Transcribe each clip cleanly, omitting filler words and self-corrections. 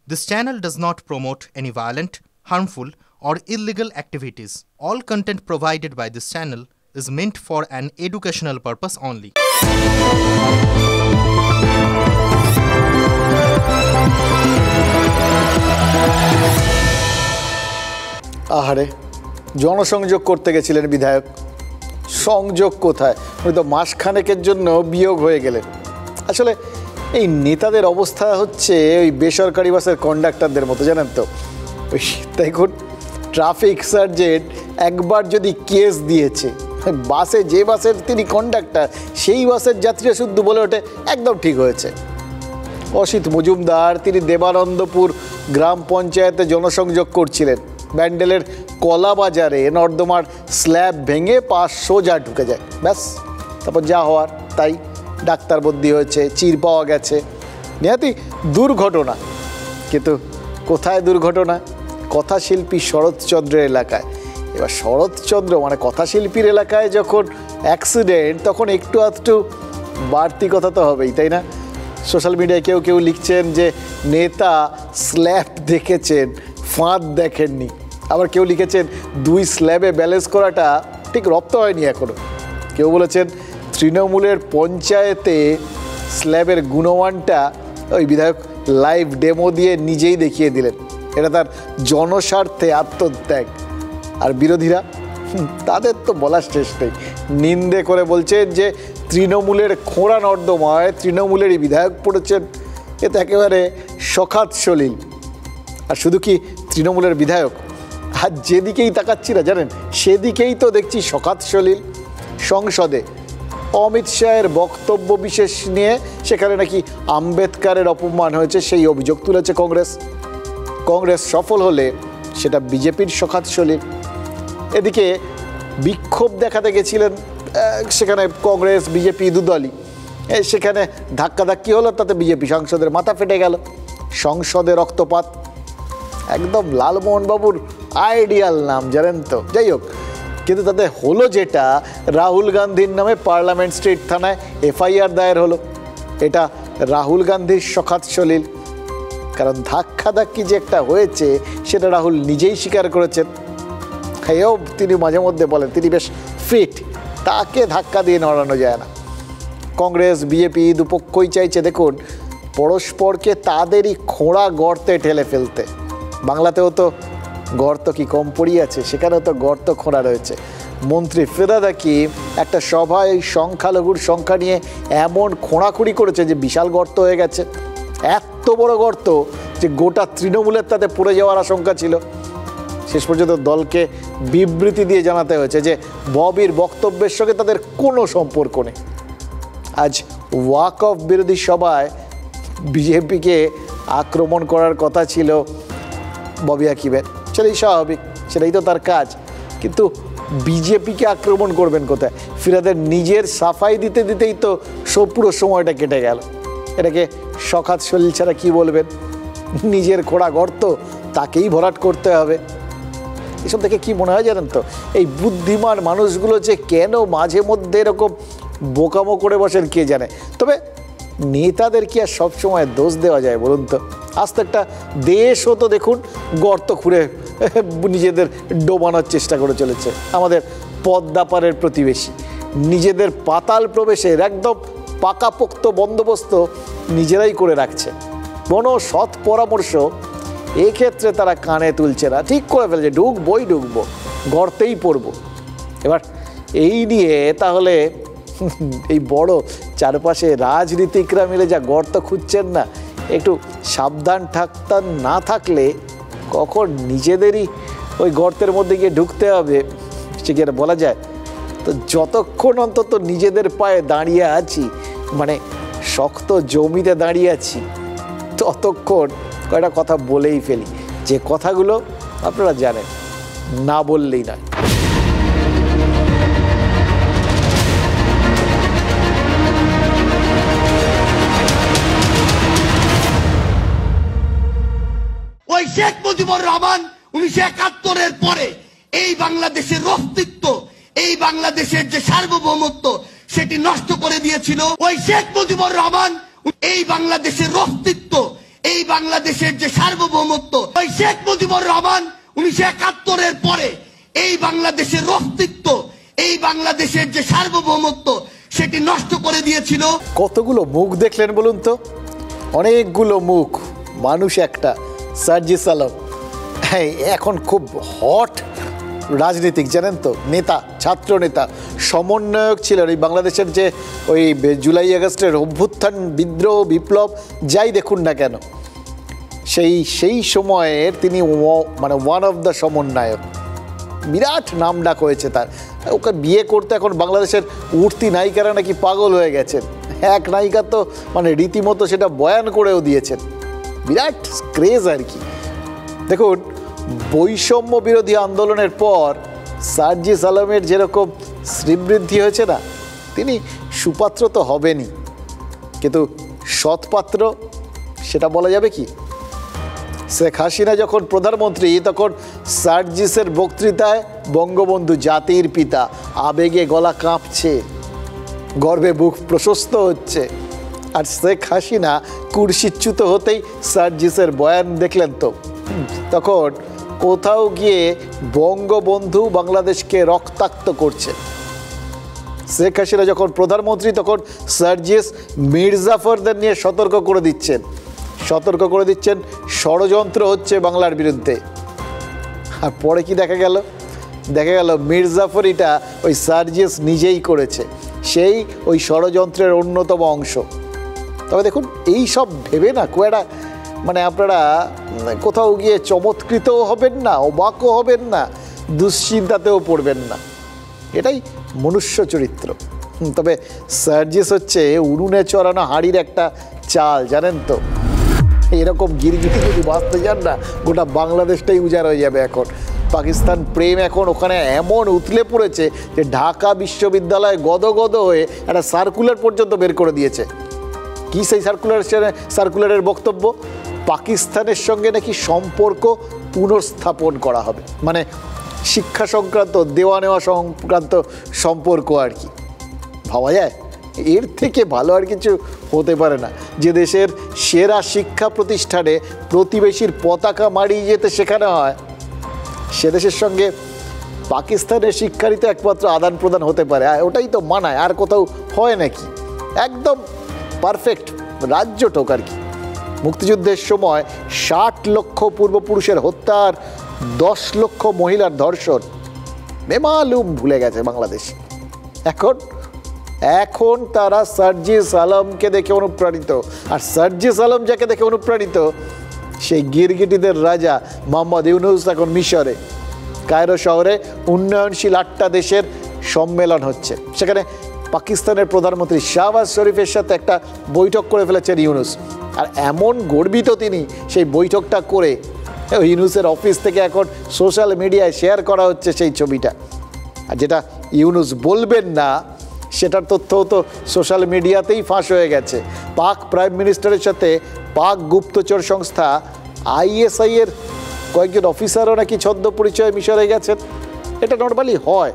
This channel does not promote any violent, harmful, or illegal activities. All content provided by this channel is meant for an educational purpose only. আহারে জনসংযোগ করতে গেছিলেন বিধায়ক, সংযোগ কোথায়? উনি তো মাসখানেকের জন্য বিয়োগ হয়ে গেলেন। আসলে এই নেতাদের অবস্থা হচ্ছে ওই বেসরকারি বাসের কন্ডাক্টরদের মতো, জানেন তো। ওই দেখুন, ট্রাফিক সার্জেন্ট একবার যদি কেস দিয়েছে, বাসে যে বাসের তিনি কন্ডাক্টর সেই বাসের যাত্রীরা শুদ্ধ বলে ওঠে একদম ঠিক হয়েছে। অসিত মজুমদার তিনি দেবানন্দপুর গ্রাম পঞ্চায়েতে জনসংযোগ করছিলেন। ব্যান্ডেলের কলা বাজারে নর্দমার স্ল্যাব ভেঙে পা সোজা ঢুকে যায়, ব্যাস। তারপর যা হওয়ার তাই, ডাক্তার বদলি হয়েছে, চির পাওয়া গেছে, নিহাতি দুর্ঘটনা। কিন্তু কোথায় দুর্ঘটনা? কথাশিল্পী শরৎচন্দ্রের এলাকায়। এবার শরৎচন্দ্র মানে কথাশিল্পীর এলাকায় যখন অ্যাক্সিডেন্ট, তখন একটু আধটু বাড়তি কথা তো হবেই, তাই না? সোশ্যাল মিডিয়ায় কেউ কেউ লিখছেন যে নেতা স্ল্যাব দেখেছেন, ফাঁদ দেখেননি। আবার কেউ লিখেছেন দুই স্ল্যাবে ব্যালেন্স করাটা ঠিক রপ্ত হয়নি এখনও। কেউ বলেছেন তৃণমূলের পঞ্চায়েতে স্ল্যাবের গুণমানটা ওই বিধায়ক লাইভ ডেমো দিয়ে নিজেই দেখিয়ে দিলেন। এটা তার জনস্বার্থে আত্মত্যাগ। আর বিরোধীরা, তাদের তো বলার শেষ নেই। নিন্দে করে বলছেন যে তৃণমূলের খোঁড়া নর্দমায় তৃণমূলেরই বিধায়ক পড়েছেন, এ তো একেবারে সখাত সলিল। আর শুধু কি তৃণমূলের বিধায়ক, আর যেদিকেই তাকাচ্ছি না জানেন, সেদিকেই তো দেখছি সখাত সলিল। সংসদে অমিত শাহের বক্তব্য বিশেষ নিয়ে সেখানে নাকি আম্বেদকারের অপমান হয়েছে, সেই অভিযোগ তুলেছে কংগ্রেস। কংগ্রেস সফল হলে সেটা বিজেপির সখাত সলিল। এদিকে বিক্ষোভ দেখাতে গেছিলেন সেখানে কংগ্রেস বিজেপি দুদলই, সেখানে ধাক্কাধাক্কি হলো, তাতে বিজেপি সাংসদের মাথা ফেটে গেল। সংসদে রক্তপাত, একদম লালমোহনবাবুর আইডিয়াল নাম, জানেন তো। যাই হোক, কিন্তু তাতে হলো যেটা, রাহুল গান্ধীর নামে পার্লামেন্ট স্ট্রিট থানায় এফআইআর দায়ের হলো। এটা রাহুল গান্ধীর সখাত সলিল, কারণ ধাক্কাধাক্কি যে একটা হয়েছে সেটা রাহুল নিজেই স্বীকার করেছেন। এও তিনি মাঝে মধ্যে বলেন তিনি বেশ ফিট, তাকে ধাক্কা দিয়ে নড়ানো যায় না। কংগ্রেস বিজেপি দুপক্ষই চাইছে দেখুন পরস্পরকে তাদেরই খোঁড়া গর্তে ঠেলে ফেলতে। বাংলাতেও তো গর্ত কি কম পড়িয়াছে, সেখানেও তো গর্ত খোঁড়া রয়েছে। মন্ত্রী ফিরহাদ হাকিম একটা সভায় সংখ্যালঘুর সংখ্যা নিয়ে এমন খোঁড়াখুড়ি করেছে যে বিশাল গর্ত হয়ে গেছে। এত বড় গর্ত যে গোটা তৃণমূলের তাতে পড়ে যাওয়ার আশঙ্কা ছিল। শেষ পর্যন্ত দলকে বিবৃতি দিয়ে জানাতে হয়েছে যে ববির বক্তব্যের সঙ্গে তাদের কোনো সম্পর্ক নেই। আজ ওয়াক অফ বিরোধী সভায় বিজেপিকে আক্রমণ করার কথা ছিল ববি হাকিমের, সেটাই স্বাভাবিক, সেটাই তো তার কাজ। কিন্তু বিজেপিকে আক্রমণ করবেন কোথায়? ফিরহাদের নিজের সাফাই দিতে দিতেই তো পুরো সময়টা কেটে গেল। এটাকে সখাত সলিল ছাড়া কী বলবেন? নিজের খোঁড়া গর্ত তাকেই ভরাট করতে হবে। এসব থেকে কী মনে হয় জানেন তো, এই বুদ্ধিমান মানুষগুলো যে কেন মাঝে মধ্যে এরকম বোকামো করে বসেন কে জানে। তবে নেতাদের কি আর সবসময় দোষ দেওয়া যায় বলুন তো? আজ তো একটা দেশও তো দেখুন গর্ত খুঁড়ে নিজেদের ডোবানোর চেষ্টা করে চলেছে। আমাদের পদ্মাপাড়ের প্রতিবেশী নিজেদের পাতাল প্রবেশের একদম পাকাপোক্ত বন্দোবস্ত নিজেরাই করে রাখছে। কোনো সৎ পরামর্শ এক্ষেত্রে তারা কানে তুলছে না, ঠিক করে ফেলছে ঢুকবো, গর্তেই পড়ব। এবার এই নিয়ে তাহলে এই বড় চারপাশে রাজনীতিকরা মিলে যা গর্ত খুঁজছেন না, একটু সাবধান না থাকলে কখন নিজেদেরই ওই গর্তের মধ্যে গিয়ে ঢুকতে হবে সে কি আর বলা যায়? তো যতক্ষণ অন্তত নিজেদের পায়ে দাঁড়িয়ে আছি, মানে শক্ত জমিতে দাঁড়িয়ে আছি, ততক্ষণ কয়েকটা কথা বলেই ফেলি, যে কথাগুলো আপনারা জানেন, না বললেই নয়। ওই শেখ মুজিবুর রহমান 1971-এর পরে এই বাংলাদেশের অস্তিত্ব, এই বাংলাদেশের যে সার্বভৌমত্ব সেটি নষ্ট করে দিয়েছিল। ওই শেখ মুজিবুর রহমান এই বাংলাদেশের অস্তিত্ব, এই বাংলাদেশের যে সার্বভৌমত্ব, ওই শেখ মুজিবুর রহমান 1971-এর পরে এই বাংলাদেশের অস্তিত্ব, এই বাংলাদেশের যে সার্বভৌমত্ব সেটি নষ্ট করে দিয়েছিল। কতগুলো মুখ দেখলেন বলুন তো, অনেকগুলো মুখ, মানুষ একটা, সার্জিস আলম। হ্যাঁ, এখন খুব হট রাজনীতিক, জানেন তো, নেতা, ছাত্র নেতা, সমন্বয়ক ছিলেন এই বাংলাদেশের যে ওই জুলাই আগস্টের অভ্যুত্থান, বিদ্রোহ, বিপ্লব যাই দেখুন না কেন, সেই সময়ের তিনি মানে ওয়ান অফ দ্য সমন্বয়ক। বিরাট নাম ডাক হয়েছে তার। ওকে বিয়ে করতে এখন বাংলাদেশের উঠতি নায়িকারা নাকি পাগল হয়ে গেছেন। এক নায়িকা তো মানে রীতিমতো সেটা বয়ান করেও দিয়েছেন। বিরাট ক্রেজ আর কি। দেখুন, বৈষম্য বিরোধী আন্দোলনের পর সার্জিস আলমের যেরকম শ্রীবৃদ্ধি হয়েছে না, তিনি সুপাত্র তো হবেনই, কিন্তু সৎপাত্র সেটা বলা যাবে কি? শেখ হাসিনা যখন প্রধানমন্ত্রী তখন সার্জিসের বক্তৃতায় বঙ্গবন্ধু জাতির পিতা, আবেগে গলা কাঁপছে, গর্বে বুক প্রশস্ত হচ্ছে। আর শেখ হাসিনা কুর্সিচ্যুত হতেই সার্জিসের বয়ান দেখলেন তো, তখন কোথাও গিয়ে বঙ্গবন্ধু বাংলাদেশকে রক্তাক্ত করছে। শেখ হাসিনা যখন প্রধানমন্ত্রী তখন সার্জিস মির্জাফরদের নিয়ে সতর্ক করে দিচ্ছেন ষড়যন্ত্র হচ্ছে বাংলার বিরুদ্ধে। আর পরে কি দেখা গেল মির্জাফরিটা ওই সার্জিস নিজেই করেছে, সেই ওই ষড়যন্ত্রের অন্যতম অংশ। তবে দেখুন, এই সব ভেবে না কোয়াটা মানে আপনারা কোথাও গিয়ে চমৎকৃতও হবেন না, অবাকও হবেন না, দুশ্চিন্তাতেও পড়বেন না। এটাই মনুষ্য চরিত্র। তবে সার্জিস হচ্ছে উনুনে চড়ানো হাঁড়ির একটা চাল, জানেন তো। এরকম গিরগিটি যদি বাঁচতে যান না, গোটা বাংলাদেশটাই উজাড় হয়ে যাবে। এখন পাকিস্তান প্রেম এখন ওখানে এমন উতলে পড়েছে যে ঢাকা বিশ্ববিদ্যালয় গদগদ হয়ে একটা সার্কুলার পর্যন্ত বের করে দিয়েছে। কি সেই সার্কুলারের বক্তব্য? পাকিস্তানের সঙ্গে নাকি সম্পর্ক পুনর্স্থাপন করা হবে, মানে শিক্ষা সংক্রান্ত, দেওয়া নেওয়া সংক্রান্ত সম্পর্ক আর কি। ভাবা যায়? এর থেকে ভালো আর কিছু হতে পারে না। যে দেশের সেরা শিক্ষা প্রতিষ্ঠানে প্রতিবেশীর পতাকা মাড়িয়ে যেতে শেখানো হয়, সে দেশের সঙ্গে পাকিস্তানের শিক্ষারই তো একমাত্র আদান প্রদান হতে পারে। ওটাই তো মানায়, আর কোথাও হয় নাকি? একদম পারফেক্ট রাজ্য টোক আর কি। মুক্তিযুদ্ধের সময় 60 লক্ষ পূর্বপুরুষের হত্যা আর 10 লক্ষ মহিলার ধর্ষণ বেমালুম ভুলে গেছে বাংলাদেশ। এখন তারা সার্জিস আলমকে দেখে অনুপ্রাণিত। আর সার্জিস আলম যাকে দেখে অনুপ্রাণিত, সেই গিরগিটিদের রাজা মোহাম্মদ ইউনূস এখন মিশরে কায়রো শহরে উন্নয়নশীল 8টা দেশের সম্মেলন হচ্ছে। সেখানে পাকিস্তানের প্রধানমন্ত্রী শাহবাজ শরীফের সাথে একটা বৈঠক করে ফেলেছেন ইউনূস। আর এমন গর্বিত তিনি সেই বৈঠকটা করে, ইউনূসের অফিস থেকে এখন সোশ্যাল মিডিয়ায় শেয়ার করা হচ্ছে সেই ছবিটা। আর যেটা ইউনূস বলবেন না সেটার তথ্যও তো সোশ্যাল মিডিয়াতেই ফাঁস হয়ে গেছে। পাক প্রাইম মিনিস্টারের সাথে পাক গুপ্তচর সংস্থা ISI এর কয়েকজন অফিসারও নাকি ছদ্ম পরিচয়ে মিশরে গেছেন। এটা নর্মালি হয়,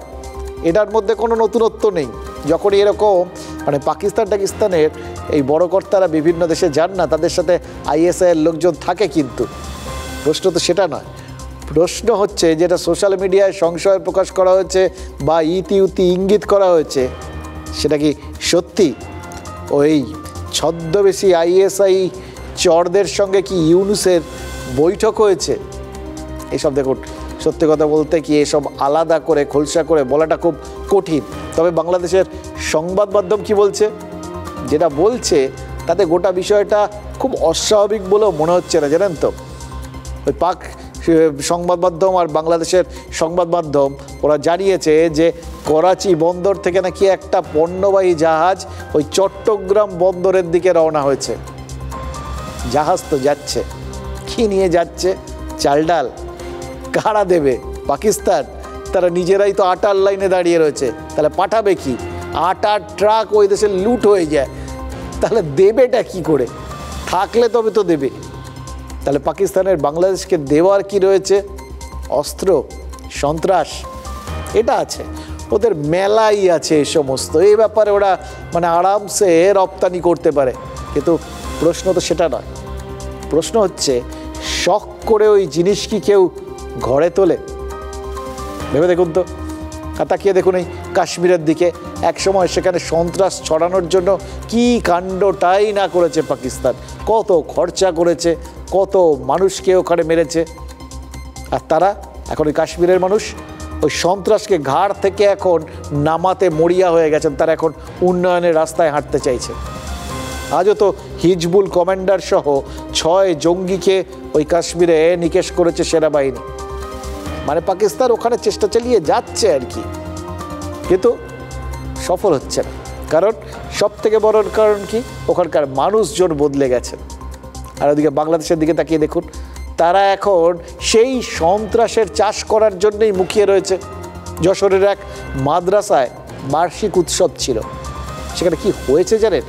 এটার মধ্যে কোনো নতুনত্ব নেই। যখন এরকম মানে পাকিস্তানের এই বড় কর্তারা বিভিন্ন দেশে যান না, তাদের সাথে ISI এর লোকজন থাকে। কিন্তু প্রশ্ন তো সেটা নয়। প্রশ্ন হচ্ছে, যেটা সোশ্যাল মিডিয়ায় সংশয় প্রকাশ করা হয়েছে বা ইতিউতি ইঙ্গিত করা হয়েছে, সেটা কি সত্যি? ওই ছদ্মবেশী ISI চরদের সঙ্গে কি ইউনূসের বৈঠক হয়েছে? এসব দেখুন, সত্যি কথা বলতে কি এসব আলাদা করে খোলসা করে বলাটা খুব কঠিন। তবে বাংলাদেশের সংবাদ মাধ্যম কি বলছে, যেটা বলছে তাতে গোটা বিষয়টা খুব অস্বাভাবিক বলেও মনে হচ্ছে না, জানেন তো। ওই পাক সংবাদ মাধ্যম আর বাংলাদেশের সংবাদ মাধ্যম ওরা জানিয়েছে যে করাচি বন্দর থেকে নাকি একটা পণ্যবাহী জাহাজ ওই চট্টগ্রাম বন্দরের দিকে রওনা হয়েছে। জাহাজ তো যাচ্ছে, কি নিয়ে যাচ্ছে? চাল ডাল কারা দেবে? পাকিস্তান। তারা নিজেরাই তো আটার লাইনে দাঁড়িয়ে রয়েছে, তাহলে পাঠাবে কি? আটার ট্রাক ওই দেশে লুট হয়ে যায়, তাহলে দেবেটা কি করে? থাকলে তবে তো দেবে। তাহলে পাকিস্তানের বাংলাদেশকে দেওয়ার কি রয়েছে? অস্ত্র, সন্ত্রাস, এটা আছে, ওদের মেলাই আছে এই সমস্ত। এই ব্যাপারে ওরা মানে আরামসে রপ্তানি করতে পারে। কিন্তু প্রশ্ন তো সেটা নয়। প্রশ্ন হচ্ছে, শখ করে ওই জিনিস কি কেউ ঘরে তোলে? ভেবে দেখুন তো। আর তাকিয়ে দেখুন এই কাশ্মীরের দিকে, একসময় সেখানে সন্ত্রাস ছড়ানোর জন্য কি কাণ্ডটাই না করেছে পাকিস্তান, কত খরচা করেছে, কত মানুষকে ওখানে মেরেছে। আর তারা এখন ওই কাশ্মীরের মানুষ ওই সন্ত্রাসকে ঘাড় থেকে এখন নামাতে মরিয়া হয়ে গেছেন, তারা এখন উন্নয়নের রাস্তায় হাঁটতে চাইছে। আজও তো হিজবুল কমান্ডার সহ 6 জঙ্গিকে ওই কাশ্মীরে নিকেশ করেছে সেনাবাহিনী। মানে পাকিস্তান ওখানে চেষ্টা চালিয়ে যাচ্ছে আর কি, কিন্তু সফল হচ্ছে না। কারণ সব থেকে বড় কারণ কি, ওখানকার মানুষজন বদলে গেছে। আর ওদিকে বাংলাদেশের দিকে তাকিয়ে দেখুন, তারা এখন সেই সন্ত্রাসের চাষ করার জন্যই মুখিয়ে রয়েছে। যশোরের এক মাদ্রাসায় বার্ষিক উৎসব ছিল, সেখানে কি হয়েছে জানেন?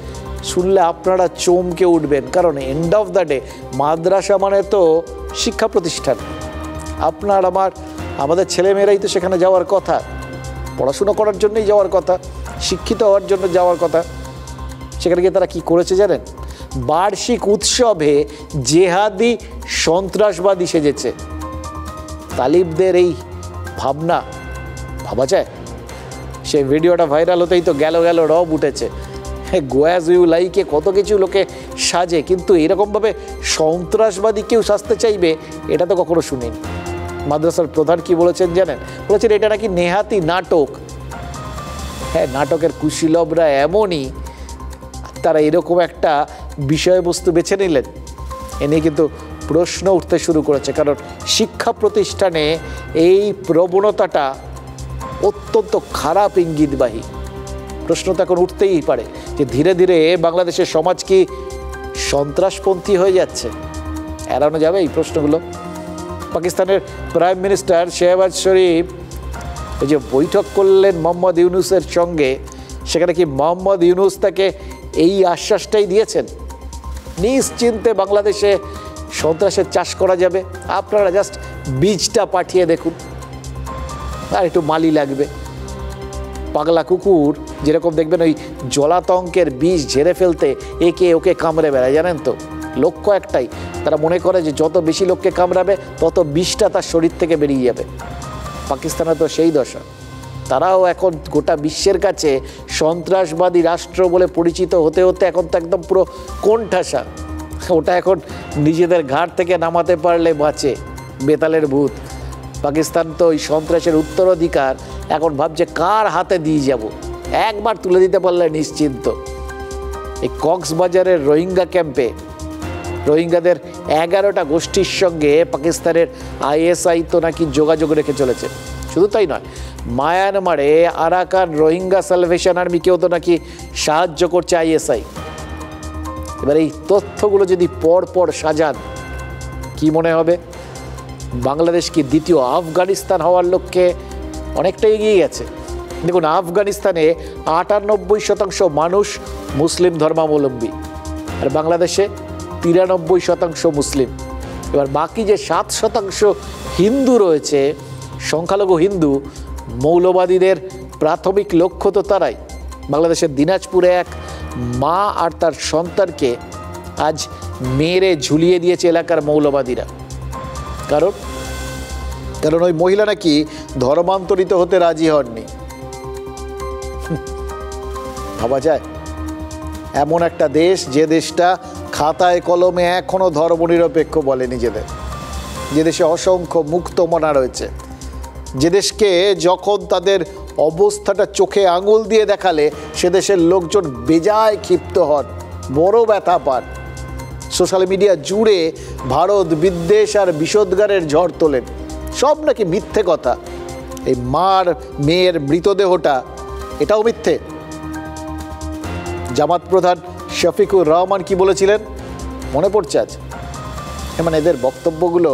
শুনলে আপনারা চমকে উঠবেন। কারণ এন্ড অফ দ্য ডে মাদ্রাসা মানে তো শিক্ষা প্রতিষ্ঠান। আপনার আমাদের ছেলেমেয়েরাই তো সেখানে যাওয়ার কথা, পড়াশুনো করার জন্যই যাওয়ার কথা, শিক্ষিত হওয়ার জন্য যাওয়ার কথা। সেখানে গিয়ে তারা কি করেছে জানেন? বার্ষিক উৎসবে জেহাদি সন্ত্রাসবাদী সেজেছে। তালিবদের এই ভাবনা ভাবা যায়? সেই ভিডিওটা ভাইরাল হতেই তো গেল রব উঠেছে। গোয়াজ ইউ লাইকে কত কিছু লোকে সাজে, কিন্তু এরকমভাবে সন্ত্রাসবাদী কেউ সাজতে চাইবে এটা তো কখনো শুনিনি। মাদ্রাসার প্রধান কি বলেছেন জানেন? বলেছেন এটা নাকি নেহাতি নাটক। হ্যাঁ, নাটকের কুশীলবরা এমনই, তারা এরকম একটা বিষয়বস্তু বেছে নিলেন। এ নিয়ে কিন্তু প্রশ্ন উঠতে শুরু করেছে, কারণ শিক্ষা প্রতিষ্ঠানে এই প্রবণতাটা অত্যন্ত খারাপ ইঙ্গিতবাহী। প্রশ্ন তো এখন উঠতেই পারে যে ধীরে ধীরে বাংলাদেশের সমাজ কি সন্ত্রাসপন্থী হয়ে যাচ্ছে? এড়ানো যাবে এই প্রশ্নগুলো? পাকিস্তানের প্রাইম মিনিস্টার শেহবাজ শরীফ ওই যে বৈঠক করলেন মোহাম্মদ ইউনূসের সঙ্গে, সেখানে কি মোহাম্মদ ইউনূস তাকে এই আশ্বাসটাই দিয়েছেন নিশ্চিন্তে বাংলাদেশে সন্ত্রাসের চাষ করা যাবে, আপনারা জাস্ট বীজটা পাঠিয়ে দেখুন, আর একটু মালি লাগবে। পাগলা কুকুর যেরকম দেখবেন ওই জলাতঙ্কের বীজ ঝেড়ে ফেলতে একে ওকে কামড়ে বেড়ায়, জানেন তো? লক্ষ্য একটাই, তারা মনে করে যে যত বেশি লোককে কামড়াবে তত বিষটা তার শরীর থেকে বেরিয়ে যাবে। পাকিস্তানে তো সেই দশা। তারাও এখন গোটা বিশ্বের কাছে সন্ত্রাসবাদী রাষ্ট্র বলে পরিচিত হতে হতে এখন তো একদম পুরো কোণঠাসা। ওটা এখন নিজেদের ঘাট থেকে নামাতে পারলে বাঁচে বেতালের ভূত। পাকিস্তান তো ওই সন্ত্রাসের উত্তরাধিকার এখন ভাবছে কার হাতে দিয়ে যাব, একবার তুলে দিতে পারলে নিশ্চিন্ত। এই কক্সবাজারের রোহিঙ্গা ক্যাম্পে রোহিঙ্গাদের 11টা গোষ্ঠীর সঙ্গে পাকিস্তানের ISI তো নাকি যোগাযোগ রেখে চলেছে। শুধু তাই নয়, মায়ানমারে আরাকান রোহিঙ্গা সালভেশন আর্মিকেও তো নাকি সাহায্য করছে ISI। এবার এই তথ্যগুলো যদি পর সাজান, কি মনে হবে? বাংলাদেশ কি দ্বিতীয় আফগানিস্তান হওয়ার লক্ষ্যে অনেকটা এগিয়ে গেছে? দেখুন, আফগানিস্তানে 98% মানুষ মুসলিম ধর্মাবলম্বী, আর বাংলাদেশে 93% মুসলিম। এবার বাকি যে 7% হিন্দু রয়েছে, সংখ্যালঘু হিন্দু, মৌলবাদীদের প্রাথমিক লক্ষ্য তো তারাই। বাংলাদেশের দিনাজপুরে এক মা আর তার সন্তানকে আজ মেরে ঝুলিয়ে দিয়েছে এলাকার মৌলবাদীরা। কারণ ওই মহিলা নাকি ধর্মান্তরিত হতে রাজি হননি। ভাবা যায়? এমন একটা দেশ, যে দেশটা খাতায় কলমে এখনো ধর্মনিরপেক্ষ বলে নিজেদের, যে দেশে অসংখ্য মুক্তমনা রয়েছে, যে দেশকে যখন তাদের অবস্থাটা চোখে আঙুল দিয়ে দেখালে সে দেশের লোকজন বেজায় ক্ষিপ্ত হন, বড় ব্যথা পান। সোশ্যাল মিডিয়া জুড়ে ভারত বিদ্বেষ আর বিষোদ্গারের ঝড় তোলেন। সব নাকি মিথ্যে কথা। এই মার মেয়ের মৃতদেহটা, এটাও মিথ্যে। জামাত প্রধান শফিকুর রহমান কি বলেছিলেন মনে পড়ছে আজ? মানে এদের বক্তব্যগুলো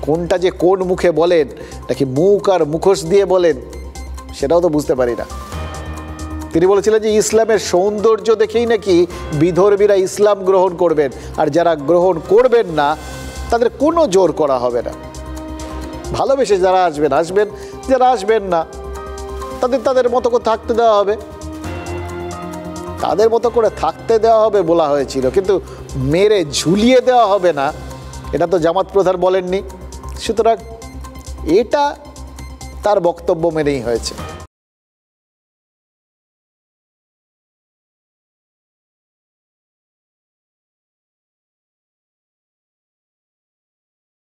কোনটা যে কোন মুখে বলেন, নাকি মুখ আর মুখোশ দিয়ে বলেন, সেটাও তো বুঝতে পারি না। তিনি বলেছিলেন যে ইসলামের সৌন্দর্য দেখেই নাকি বিধর্মীরা ইসলাম গ্রহণ করবেন, আর যারা গ্রহণ করবেন না তাদের কোনো জোর করা হবে না। ভালোবেসে যারা আসবেন আসবেন, যারা আসবেন না তাদের মতো করে থাকতে দেওয়া হবে, তাদের মতো করে থাকতে দেওয়া হবে বলা হয়েছিল, কিন্তু মেরে ঝুলিয়ে দেওয়া হবে না, এটা তো জামাত প্রধান বলেননি, সুতরাং এটা তার বক্তব্য মেনেই হয়েছে।